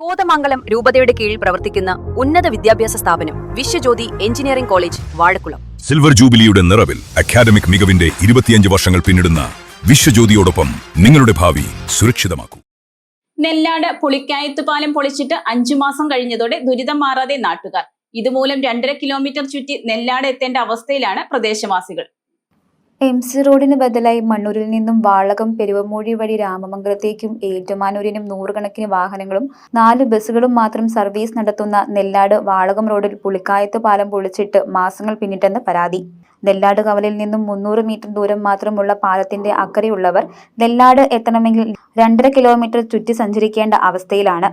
കോതമംഗലം രൂപതയുടെ കീഴിൽ പ്രവർത്തിക്കുന്ന ഉന്നത വിദ്യാഭ്യാസ സ്ഥാപനം Vishwajyothi engineering college Vazhakulam. Silver ജൂബിലിയുടെ നിറവിൽ അക്കാദമിക് മികവിന്റെ 25 വർഷങ്ങൾ പിന്നിടുന്ന വിശ്വജ്യോതിയോടൊപ്പം നിങ്ങളുടെ ഭാവി സുരക്ഷിതമാക്കൂ. നെല്ലാട് പുളിക്കായത്തുപാലം പൊളിച്ചിട്ട് 5 മാസം കഴിഞ്ഞതോടെ ദുരിതം മാറാതെ നാട്ടുകാർ. ഇതുമൂലം 2.5 കിലോമീറ്റർ ചുറ്റി നെല്ലാട് എത്തേണ്ട അവസ്ഥയിലാണ് പ്രദേശവാസികൾ. MC റോഡിന് ബദലായി മണ്ണൂരിൽ നിന്നും വാളകം പെരുവമൂഴി വഴി രാമമംഗലത്തേക്കും ഏറ്റുമാനൂരിനും നൂറുകണക്കിന് വാഹനങ്ങളും 4 ബസ്സുകളും മാത്രം സർവീസ് നടത്തുന്ന നെല്ലാട് വാളകം റോഡിൽ പുളിക്കായത്ത് പാലം പൊളിച്ചിട്ട് മാസങ്ങൾ പിന്നിട്ടെന്ന് പരാതി. നെല്ലാട് കവലിൽ നിന്നും 300 മീറ്റർ ദൂരം മാത്രമുള്ള പാലത്തിന്റെ അക്കരെയുള്ളവർ നെല്ലാട് എത്തണമെങ്കിൽ 2.5 കിലോമീറ്റർ ചുറ്റി സഞ്ചരിക്കേണ്ട അവസ്ഥയിലാണ്.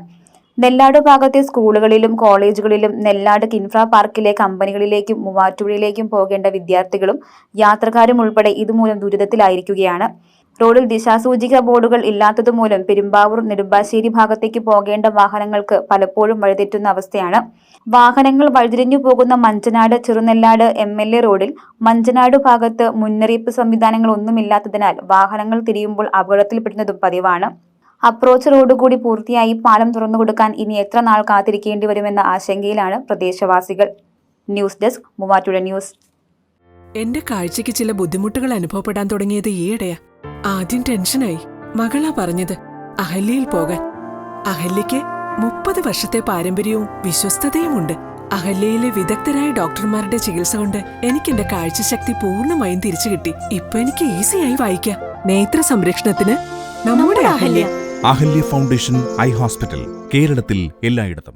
നെല്ലാട് ഭാഗത്തെ സ്കൂളുകളിലും കോളേജുകളിലും നെല്ലാട് കിൻഫ്ര പാർക്കിലെ കമ്പനികളിലേക്കും മൂവാറ്റുപുഴയിലേക്കും പോകേണ്ട വിദ്യാർത്ഥികളും യാത്രക്കാരും ഉൾപ്പെടെ ഇതുമൂലം ദുരിതത്തിലായിരിക്കുകയാണ്. റോഡിൽ ദിശാസൂചിക ബോർഡുകൾ ഇല്ലാത്തതുമൂലം പെരുമ്പാവൂർ നെടുമ്പാശ്ശേരി ഭാഗത്തേക്ക് പോകേണ്ട വാഹനങ്ങൾക്ക് പലപ്പോഴും വഴിതെറ്റുന്ന അവസ്ഥയാണ്. വാഹനങ്ങൾ വഴിതിരിഞ്ഞു പോകുന്ന മഞ്ചനാട് ചെറുനെല്ലാട് MLA റോഡിൽ മഞ്ചനാട് ഭാഗത്ത് മുന്നറിയിപ്പ് സംവിധാനങ്ങൾ ഒന്നുമില്ലാത്തതിനാൽ വാഹനങ്ങൾ തിരിയുമ്പോൾ അപകടത്തിൽപ്പെടുന്നതും പതിവാണ്. അപ്രോച്ച് റോഡ് കൂടി പൂർത്തിയായി പാലം തുറന്നുകൊടുക്കാൻ ഇനി എത്ര നാൾ കാത്തിരിക്കേണ്ടി വരുമെന്ന ആശങ്കയിലാണ് പ്രദേശവാസികൾ. News desk Muvattupuzha news. എന്റെ കാഴ്ചയ്ക്ക് ചില ബുദ്ധിമുട്ടുകൾ അനുഭവപ്പെടാൻ തുടങ്ങിയത് ഈയിടെയാ. ആദ്യം ടെൻഷനായി. മകളാ പറഞ്ഞത് അഹല്യയിൽ പോകാൻ. അഹല്യയ്ക്ക് 30 വർഷത്തെ പാരമ്പര്യവും വിശ്വസ്തതയുമുണ്ട്. അഹല്യയിലെ വിദഗ്ധരായ ഡോക്ടർമാരുടെ ചികിത്സ കൊണ്ട് എനിക്ക് എന്റെ കാഴ്ചശക്തി പൂർണ്ണമായും തിരിച്ചു കിട്ടി. ഇപ്പൊ എനിക്ക് ഈസിയായി വായിക്കാം. നേത്ര സംരക്ഷണത്തിന് നമ്മുടെ Ahalya. Ahalya foundation eye hospital, കേരളത്തിൽ എല്ലായിടത്തും.